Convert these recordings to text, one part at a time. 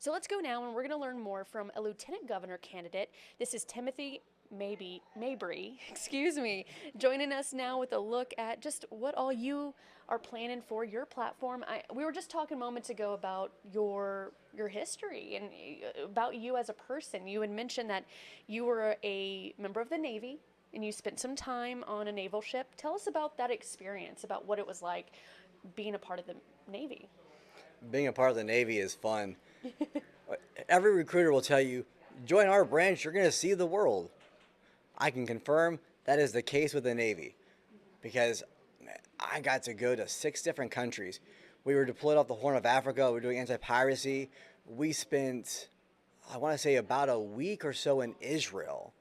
So let's go now and we're going to learn more from a lieutenant governor candidate. This is Timothy Mabry, excuse me, joining us now with a look at just what all you are planning for your platform. We were just talking moments ago about your history and about you as a person. You had mentioned that you were a member of the Navy and you spent some time on a naval ship. Tell us about that experience, about what it was like being a part of the Navy. Being a part of the Navy is fun. Every recruiter will tell you, join our branch, you're going to see the world. I can confirm that is the case with the Navy because I got to go to 6 different countries. We were deployed off the Horn of Africa. We were doing anti-piracy. We spent, I want to say, about a week or so in Israel.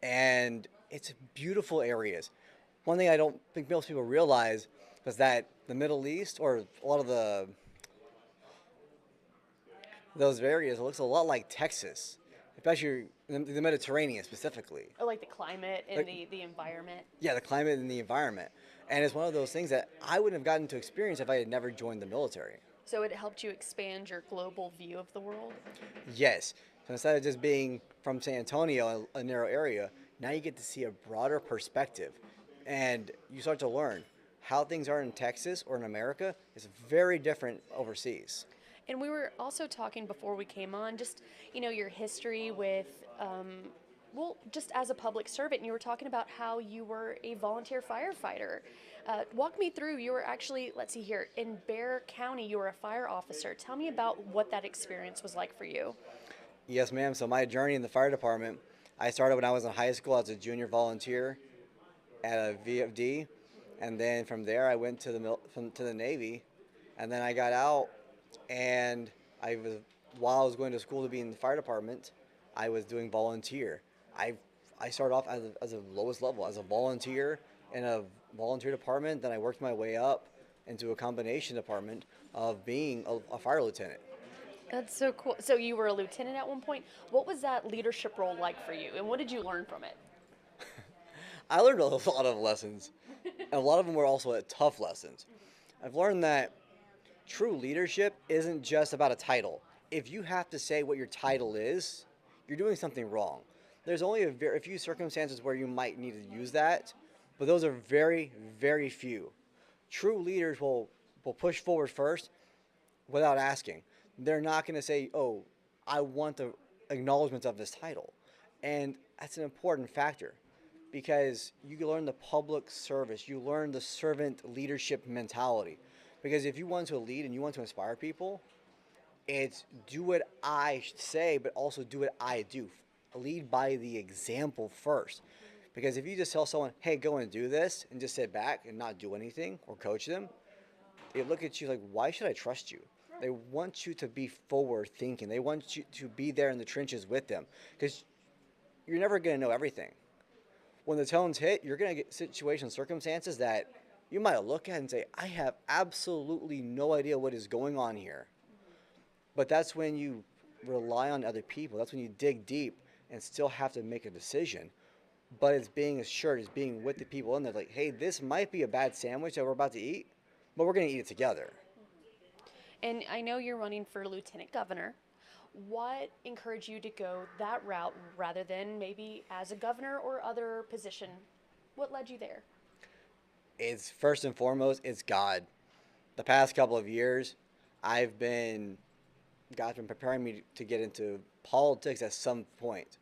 And it's beautiful areas. One thing I don't think most people realize is that the Middle East, or a lot of those areas, it looks a lot like Texas, especially the Mediterranean specifically. Oh, like the climate and Like, the environment. yeah, the climate and the environment. And it's one of those things that I wouldn't have gotten to experience if I had never joined the military. So it helped you expand your global view of the world. Yes. So instead of just being from San Antonio, a narrow area, now you get to see a broader perspective. And you start to learn how things are in Texas or in America is very different overseas. And we were also talking before we came on, just your history with, well, just as a public servant. And you were talking about how you were a volunteer firefighter. Walk me through. You were actually, let's see here, in Bear County. You were a fire officer. Tell me about what that experience was like for you. Yes, ma'am. So my journey in the fire department, I started when I was in high school as a junior volunteer at a VFD, and then from there I went to to the Navy, and then I got out, and I was while I was going to school to be in the fire department, I was doing volunteer. I I started off as a lowest level as a volunteer in a volunteer department. Then I worked my way up into a combination department of being a fire lieutenant. That's so cool. So you were a lieutenant at one point. What was that leadership role like for you, and what did you learn from it? I learned a lot of lessons, and a lot of them were also tough lessons. I've learned that true leadership isn't just about a title. If you have to say what your title is, you're doing something wrong. There's only a very few circumstances where you might need to use that, but those are very, very few. True leaders will push forward first without asking. They're not going to say, "Oh, I want the acknowledgement of this title," and that's an important factor because you learn the public service, you learn the servant leadership mentality. Because if you want to lead and you want to inspire people, it's do what I say, but also do what I do. Lead by the example first. Because if you just tell someone, hey, go and do this, and just sit back and not do anything or coach them, they look at you like, why should I trust you? They want you to be forward thinking. They want you to be there in the trenches with them. Because you're never going to know everything. When the tones hit, you're going to get situations, circumstances that you might look at and say, I have absolutely no idea what is going on here. But that's when you rely on other people. That's when you dig deep and still have to make a decision. But it's being assured, it's being with the people in there. Like, hey, this might be a bad sandwich that we're about to eat, but we're going to eat it together. And I know you're running for lieutenant governor. What encouraged you to go that route rather than maybe as a governor or other position? What led you there? It's first and foremost, it's God. The past couple of years, I've been, God's been preparing me to get into politics at some point.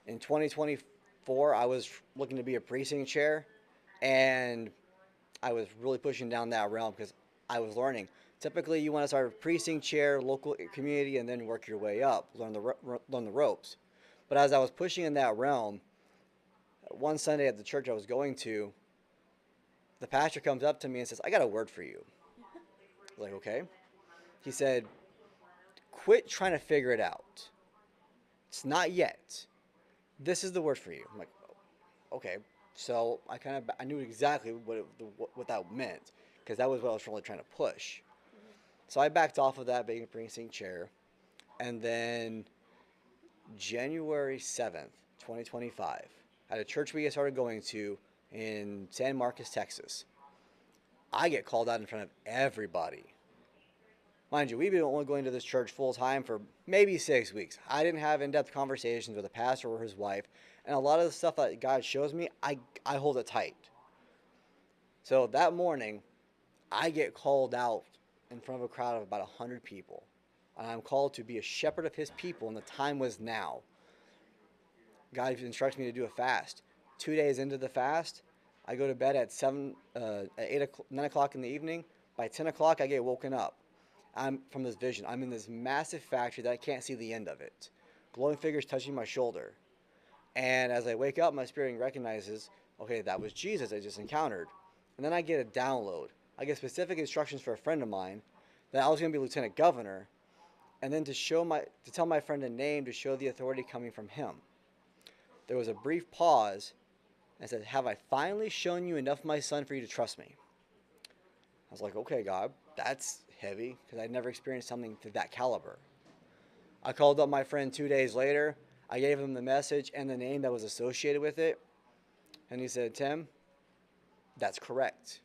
In 2024, I was looking to be a precinct chair, and I was really pushing down that realm because I was learning. Typically, you want to start a precinct chair, local community, and then work your way up, learn the ropes. But as I was pushing in that realm, one Sunday at the church I was going to, the pastor comes up to me and says, I got a word for you. I was like, okay. He said, quit trying to figure it out. It's not yet. This is the word for you. I'm like, okay. So I knew exactly what that meant because that was what I was really trying to push. So I backed off of that being a precinct chair. And then January 7th, 2025, at a church we started going to in San Marcos, Texas, I get called out in front of everybody. Mind you, we've been only going to this church full time for maybe 6 weeks. I didn't have in-depth conversations with a pastor or his wife, and a lot of the stuff that God shows me, I hold it tight. So that morning, I get called out in front of a crowd of about 100 people. And I'm called to be a shepherd of his people, and the time was now. God instructs me to do a fast. 2 days into the fast, I go to bed at 9 o'clock in the evening. By 10 o'clock, I get woken up. I'm from this vision. I'm in this massive factory that I can't see the end of it. Glowing figures touching my shoulder. And as I wake up, my spirit recognizes, okay, that was Jesus I just encountered. And then I get a download. I get specific instructions for a friend of mine that I was going to be lieutenant governor, and then to tell my friend a name to show the authority coming from him. There was a brief pause, and I said, have I finally shown you enough of my son for you to trust me? I was like, okay, God, that's heavy, because I'd never experienced something to that caliber. I called up my friend 2 days later. I gave him the message and the name that was associated with it. And he said, Tim, that's correct.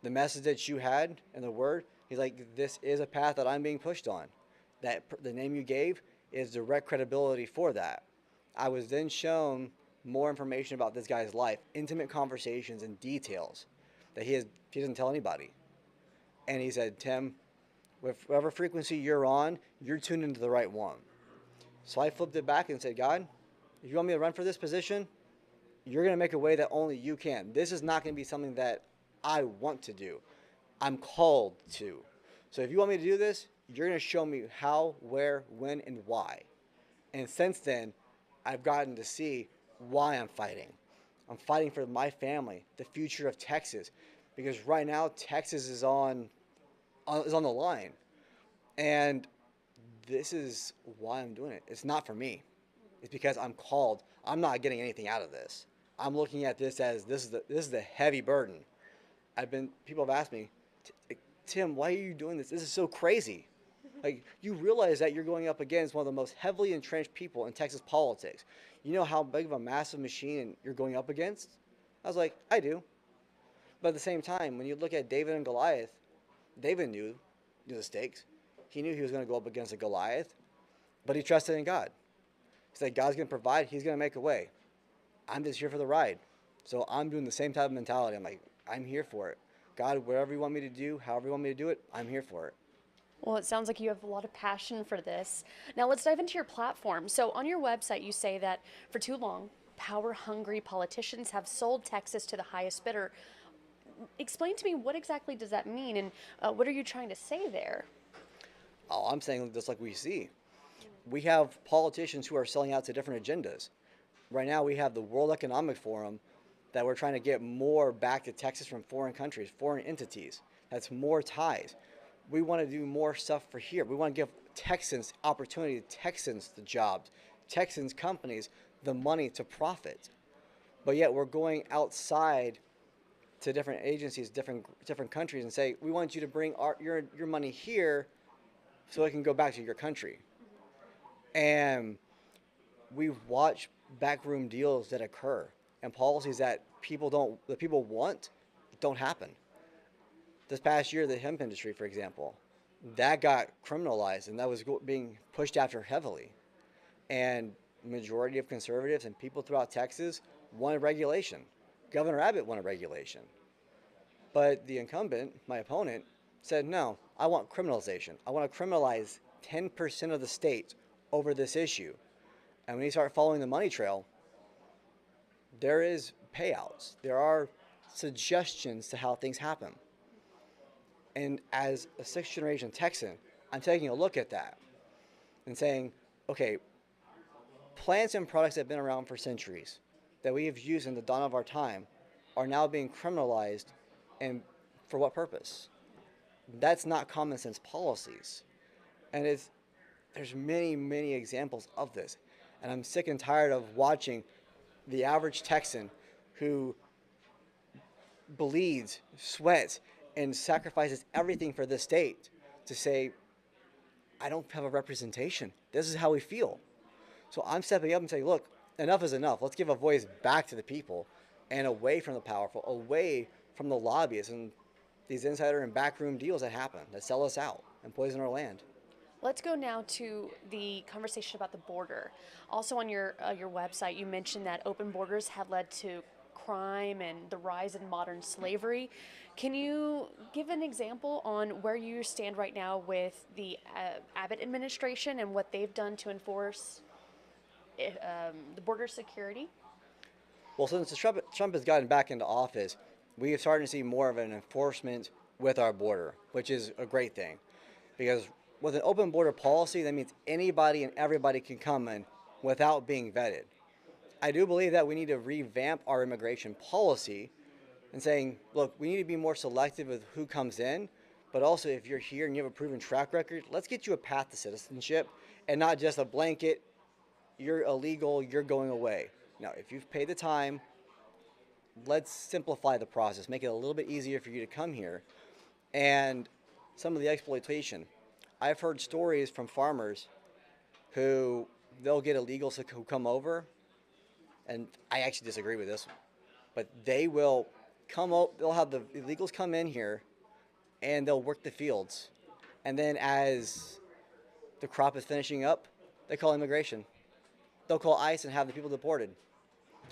The message that you had and the word, he's like, this is a path that I'm being pushed on. That the name you gave is direct credibility for that. I was then shown more information about this guy's life, intimate conversations and details that he doesn't tell anybody. And he said, Tim, with whatever frequency you're on, you're tuned into the right one. So I flipped it back and said, God, if you want me to run for this position, you're going to make a way that only you can. This is not going to be something that I want to do. I'm called to. So if you want me to do this, you're going to show me how, where, when, and why. And since then, I've gotten to see why I'm fighting. I'm fighting for my family, the future of Texas. Because right now, Texas is on the line. And this is why I'm doing it. It's not for me. It's because I'm called. I'm not getting anything out of this. I'm looking at this as this is the heavy burden. People have asked me, Tim, why are you doing this? This is so crazy. Like, you realize that you're going up against one of the most heavily entrenched people in Texas politics. You know how big of a massive machine you're going up against? I was like, I do. But at the same time, when you look at David and Goliath, David knew the stakes. He knew he was going to go up against a Goliath, but he trusted in God. He said, God's going to provide. He's going to make a way. I'm just here for the ride. So I'm doing the same type of mentality. I'm like, I'm here for it. God, whatever you want me to do, however you want me to do it, I'm here for it. Well, it sounds like you have a lot of passion for this. Now let's dive into your platform. So on your website, you say that for too long, power-hungry politicians have sold Texas to the highest bidder. Explain to me, what exactly does that mean, and what are you trying to say there? Oh, I'm saying just like we see. We have politicians who are selling out to different agendas. Right now, we have the World Economic Forum that we're trying to get more back to Texas from foreign countries, foreign entities. That's more ties. We want to do more stuff for here. We want to give Texans opportunity, Texans the jobs, Texans companies the money to profit. But yet we're going outside to different agencies, different countries, and say, we want you to bring your money here so it can go back to your country. And we watch backroom deals that occur and policies that people want don't happen. This past year, the hemp industry, for example, that got criminalized, and that was being pushed after heavily. And majority of conservatives and people throughout Texas wanted regulation. Governor Abbott wanted regulation. But the incumbent, my opponent, said, no, I want criminalization. I want to criminalize 10% of the state over this issue. And when you start following the money trail, there is payouts. There are suggestions to how things happen. And as a sixth-generation Texan, I'm taking a look at that and saying, okay, plants and products that have been around for centuries that we have used in the dawn of our time are now being criminalized, and for what purpose? That's not common sense policies. And there's many, many examples of this. And I'm sick and tired of watching the average Texan who bleeds, sweats, and sacrifices everything for this state to say, I don't have a representation. This is how we feel. So I'm stepping up and saying, look, enough is enough. Let's give a voice back to the people and away from the powerful, away from the lobbyists and these insider and backroom deals that happen, that sell us out. and poison our land. Let's go now to the conversation about the border. Also on your website, you mentioned that open borders had led to crime and the rise in modern slavery. Can you give an example on where you stand right now with the Abbott administration and what they've done to enforce the border security? Well, since Trump has gotten back into office, we have started to see more of an enforcement with our border, which is a great thing. Because with an open border policy, that means anybody and everybody can come in without being vetted. I do believe that we need to revamp our immigration policy and saying, look, we need to be more selective with who comes in, but also if you're here and you have a proven track record, let's get you a path to citizenship and not just a blanket, you're illegal, you're going away. Now, if you've paid the time, let's simplify the process, make it a little bit easier for you to come here. And some of the exploitation. I've heard stories from farmers who they'll get illegals who come over, and I actually disagree with this, but they will they'll have the illegals come in here and they'll work the fields. And then as the crop is finishing up, they call immigration. They'll call ICE and have the people deported.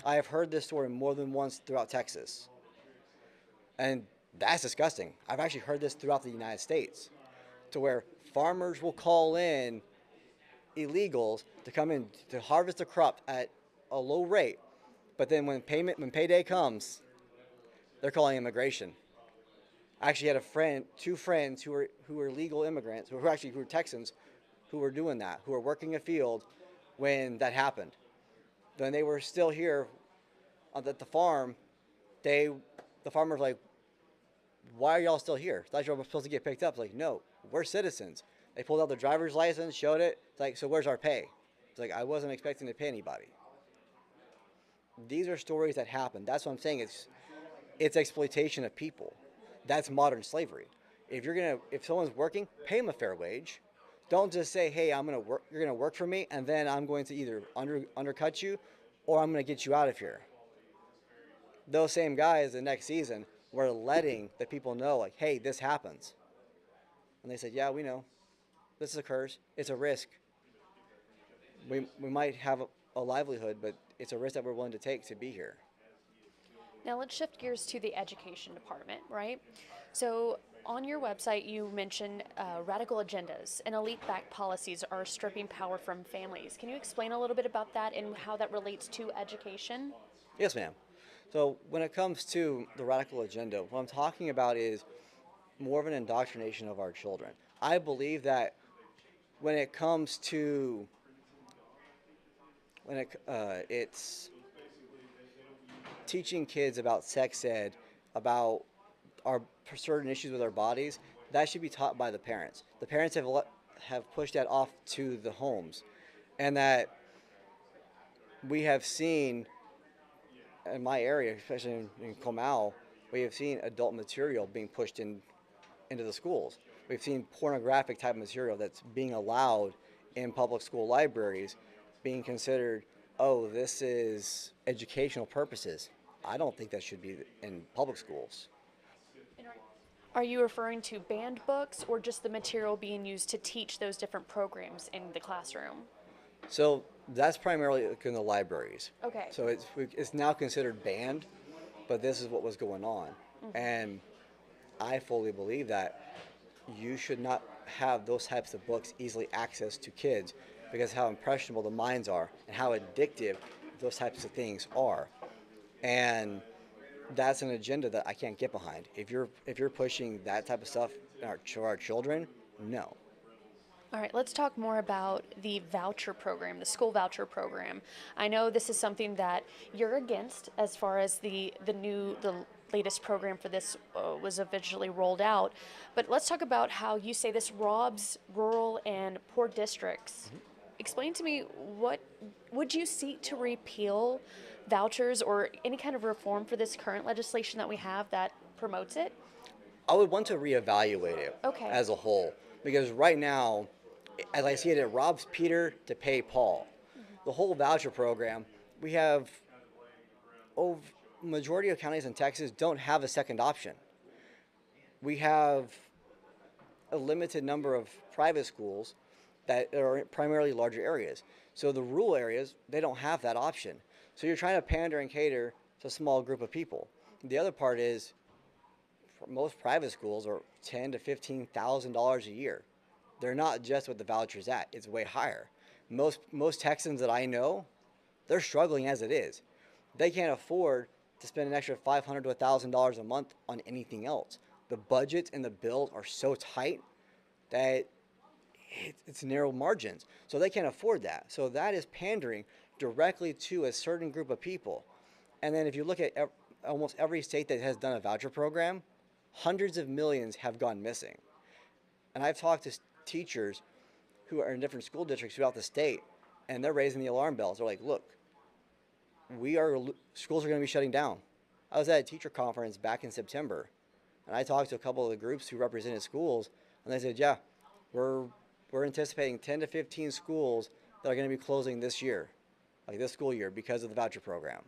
I have heard this story more than once throughout Texas. And that's disgusting. I've actually heard this throughout the United States, to where farmers will call in illegals to come in to harvest the crop at a low rate, but then when payday comes, they're calling immigration. I actually had two friends who were legal immigrants, who were Texans, who were doing that, who were working a field when that happened. Then they were still here at the farm. The farmer was like, "Why are y'all still here? I thought you were supposed to get picked up." It's like, no, we're citizens. They pulled out their driver's license, showed it. It's like, so where's our pay? It's like, I wasn't expecting to pay anybody. These are stories that happen. That's what I'm saying. It's exploitation of people. That's modern slavery. If someone's working, pay them a fair wage. Don't just say, "Hey, I'm gonna work. You're gonna work for me, and then I'm going to either undercut you, or I'm gonna get you out of here." Those same guys the next season were letting the people know, like, "Hey, this happens," and they said, "Yeah, we know. This occurs. It's a risk. We might have a livelihood, but it's a risk that we're willing to take to be here." Now let's shift gears to the education department, right? So on your website, you mentioned radical agendas and elite-backed policies are stripping power from families. Can you explain a little bit about that and how that relates to education? Yes, ma'am. So when it comes to the radical agenda, what I'm talking about is more of an indoctrination of our children. I believe that when it comes to it's teaching kids about sex ed, about our certain issues with our bodies, that should be taught by the parents. The parents have pushed that off to the homes, and that we have seen in my area, especially in Comal, we have seen adult material being pushed into the schools. We've seen pornographic type material that's being allowed in public school libraries, being considered, oh, this is educational purposes. I don't think that should be in public schools. Are you referring to banned books or just the material being used to teach those different programs in the classroom? So that's primarily in the libraries. Okay. So it's now considered banned, but this is what was going on. Mm-hmm. And I fully believe that you should not have those types of books easily accessed to kids, because how impressionable the minds are and how addictive those types of things are. And that's an agenda that I can't get behind. If you're pushing that type of stuff to our children, no. All right, let's talk more about the voucher program, the school voucher program. I know this is something that you're against as far as the latest program for this was eventually rolled out. But let's talk about how you say this robs rural and poor districts. Mm-hmm. Explain to me, what would you seek to repeal vouchers or any kind of reform for this current legislation that we have that promotes it? I would want to reevaluate it as a whole, because right now, as I see it, it robs Peter to pay Paul. Mm-hmm. The whole voucher program, we have majority of counties in Texas don't have a second option. We have a limited number of private schools that are primarily larger areas. So the rural areas, they don't have that option. So you're trying to pander and cater to a small group of people. The other part is most private schools are $10,000 to $15,000 a year. They're not just what the voucher's at; it's way higher. Most Texans that I know, they're struggling as it is. They can't afford to spend an extra $500 to $1,000 a month on anything else. The budgets and the bills are so tight that it's narrow margins. So they can't afford that. So that is pandering directly to a certain group of people. And then if you look at almost every state that has done a voucher program, hundreds of millions have gone missing. And I've talked to teachers who are in different school districts throughout the state, and they're raising the alarm bells. They're like, look, schools are going to be shutting down. I was at a teacher conference back in September, and I talked to a couple of the groups who represented schools, and they said, yeah, we're anticipating 10 to 15 schools that are going to be closing this year, like this school year, because of the voucher program.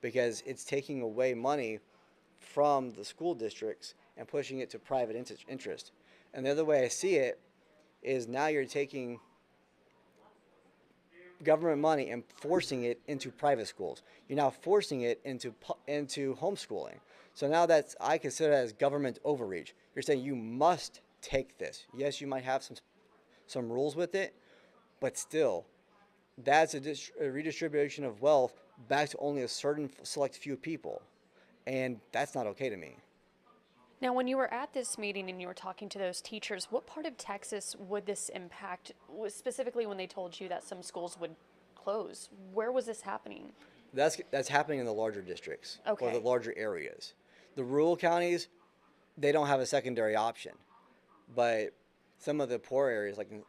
Because it's taking away money from the school districts and pushing it to private interest. And the other way I see it is now you're taking government money and forcing it into private schools. You're now forcing it into homeschooling. So now I consider that as government overreach. You're saying you must take this. Yes, you might have some rules with it, but still, that's a redistribution of wealth back to only a certain select few people. And that's not okay to me. Now, when you were at this meeting and you were talking to those teachers, what part of Texas would this impact, specifically when they told you that some schools would close? Where was this happening? That's happening in the larger districts or the Okay. larger areas. The rural counties, they don't have a secondary option. But some of the poor areas, like in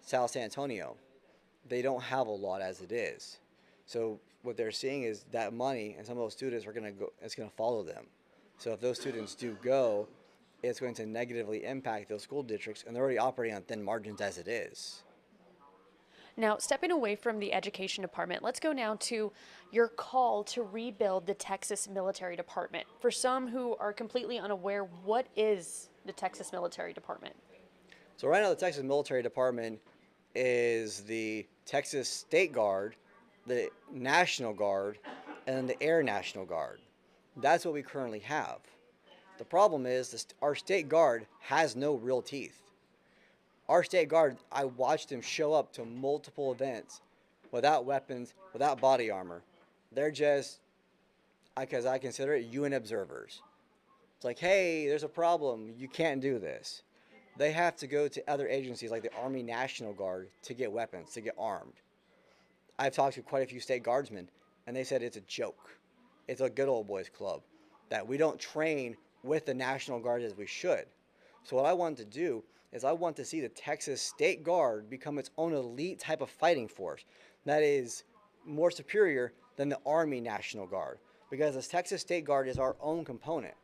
South San Antonio, they don't have a lot as it is. So what they're seeing is that money and some of those students are going to go, it's going to follow them. So if those students do go, it's going to negatively impact those school districts, and they're already operating on thin margins as it is. Now, stepping away from the education department, let's go now to your call to rebuild the Texas Military Department. For some who are completely unaware, what is the Texas Military Department? So right now the Texas Military Department is the Texas State Guard, the National Guard, and the Air National Guard. That's what we currently have. The problem is our State Guard has no real teeth. Our State Guard, I watched them show up to multiple events without weapons, without body armor. They're just, because I consider it UN observers. It's like, hey, there's a problem. You can't do this. They have to go to other agencies like the Army National Guard to get weapons, to get armed. I've talked to quite a few state guardsmen, and they said it's a joke. It's a good old boys club, that we don't train with the National Guard as we should. So what I want to do is I want to see the Texas State Guard become its own elite type of fighting force that is more superior than the Army National Guard, because the Texas State Guard is our own component.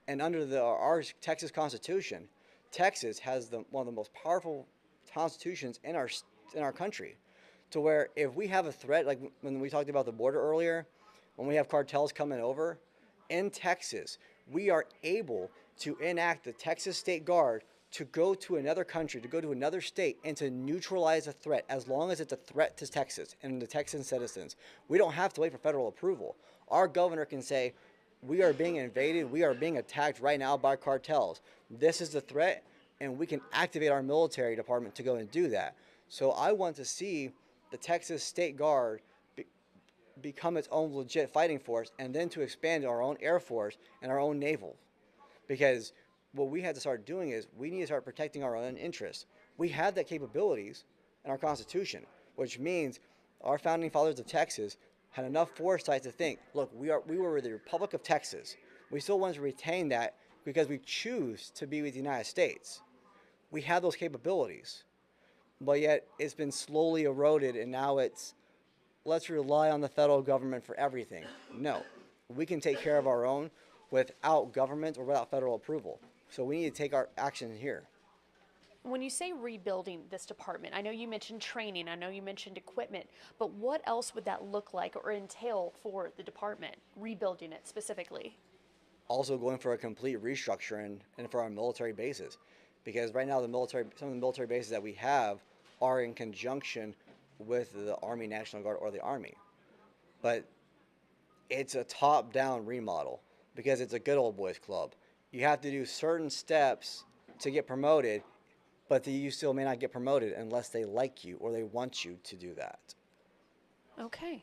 And under our Texas Constitution, Texas has one of the most powerful constitutions in our country, to where if we have a threat, like when we talked about the border earlier, when we have cartels coming over, in Texas, we are able to enact the Texas State Guard to go to another country, to go to another state, and to neutralize a threat, as long as it's a threat to Texas and the Texan citizens. We don't have to wait for federal approval. Our governor can say, we are being invaded, we are being attacked right now by cartels. This is the threat, and we can activate our military department to go and do that. So I want to see the Texas State Guard become its own legit fighting force, and then to expand our own Air Force and our own naval. Because what we have to start doing is we need to start protecting our own interests. We have that capabilities in our Constitution, which means our founding fathers of Texas had enough foresight to think, look, we were the Republic of Texas. We still want to retain that because we choose to be with the United States. We have those capabilities, but yet it's been slowly eroded, and now it's, let's rely on the federal government for everything. No, we can take care of our own without government or without federal approval. So we need to take our action here. When you say rebuilding this department, I know you mentioned training, I know you mentioned equipment, but what else would that look like or entail for the department, rebuilding it specifically? Also going for a complete restructure and for our military bases. because right now some of the military bases that we have are in conjunction with the Army National Guard or the Army. But it's a top-down remodel because it's a good old boys club. You have to do certain steps to get promoted, but you still may not get promoted unless they like you or they want you to do that. Okay.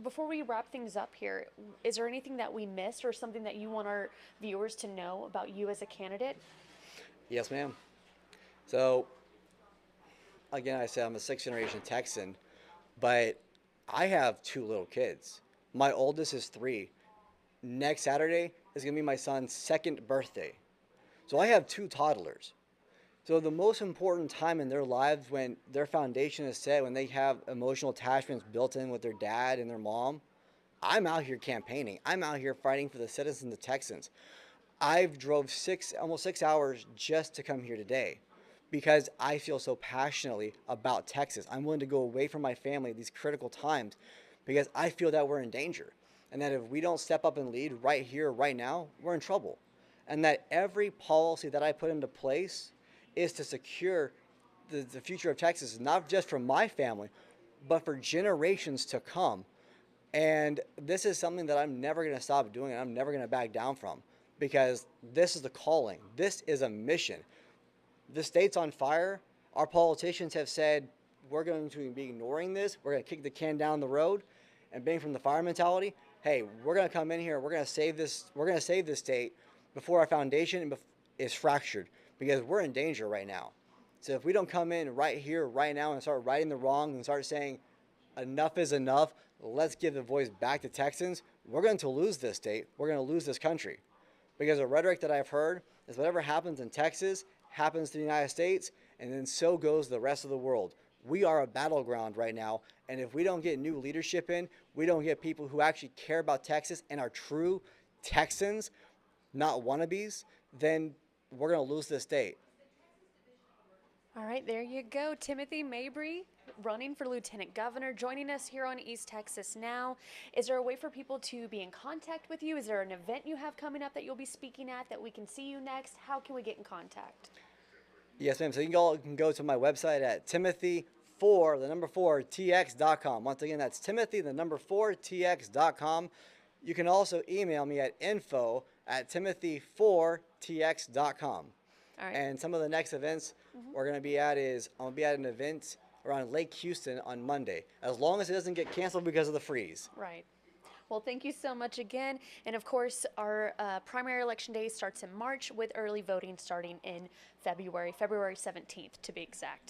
Before we wrap things up here, is there anything that we missed or something that you want our viewers to know about you as a candidate? Yes, ma'am. So, again, I said I'm a sixth generation Texan, but I have two little kids. My oldest is 3. Next Saturday is going to be my son's 2nd birthday. So I have 2 toddlers. So the most important time in their lives, when their foundation is set, when they have emotional attachments built in with their dad and their mom, I'm out here campaigning. I'm out here fighting for the citizens of Texans. I've drove almost 6 hours just to come here today because I feel so passionately about Texas. I'm willing to go away from my family at these critical times because I feel that we're in danger, and that if we don't step up and lead right here, right now, we're in trouble. And that every policy that I put into place is to secure the future of Texas, not just for my family, but for generations to come. And this is something that I'm never going to stop doing and I'm never going to back down from, because this is the calling. This is a mission. The state's on fire. Our politicians have said we're going to be ignoring this. We're going to kick the can down the road. And being from the fire mentality, hey, we're going to come in here. We're going to save this. We're going to save this state before our foundation is fractured, because we're in danger right now. So if we don't come in right here, right now, and start righting the wrong and start saying enough is enough, let's give the voice back to Texans, we're going to lose this state. We're going to lose this country. Because the rhetoric that I've heard is whatever happens in Texas happens to the United States, and then so goes the rest of the world. We are a battleground right now, and if we don't get new leadership in, we don't get people who actually care about Texas and are true Texans, not wannabes, then we're going to lose this state. All right, there you go. Timothy Mabry, running for lieutenant governor, joining us here on East Texas Now. Is there a way for people to be in contact with you? Is there an event you have coming up that you'll be speaking at that we can see you next? How can we get in contact? Yes, ma'am. So you can go to my website at Timothy4tx.com. Once again, that's Timothy4tx.com. You can also email me at info@Timothy4tx.com. All right. And some of the next events we're going to be at I'll be at an event around Lake Houston on Monday, as long as it doesn't get canceled because of the freeze. Right. Well, thank you so much again. And of course, our primary election day starts in March, with early voting starting in February 17th to be exact.